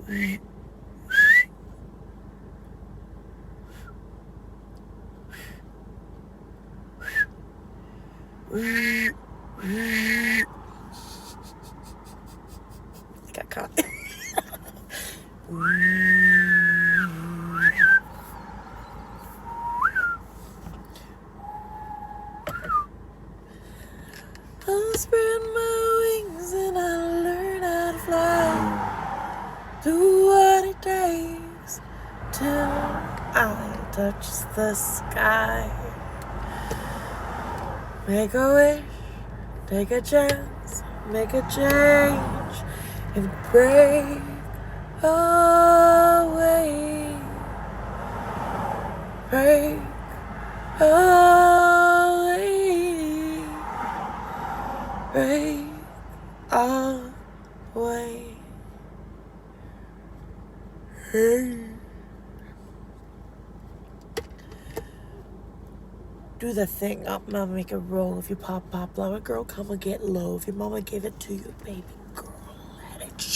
Got caught. I'll spread my wings and I'll learn how to fly. Do what it takes till I touch the sky. Make a wish, take a chance, make a change, and break away. Break away. Break away. Hey. Do the thing up, mama, make it roll. If you pop, pop, low, a girl, come and get low. If your mama gave it to you, baby,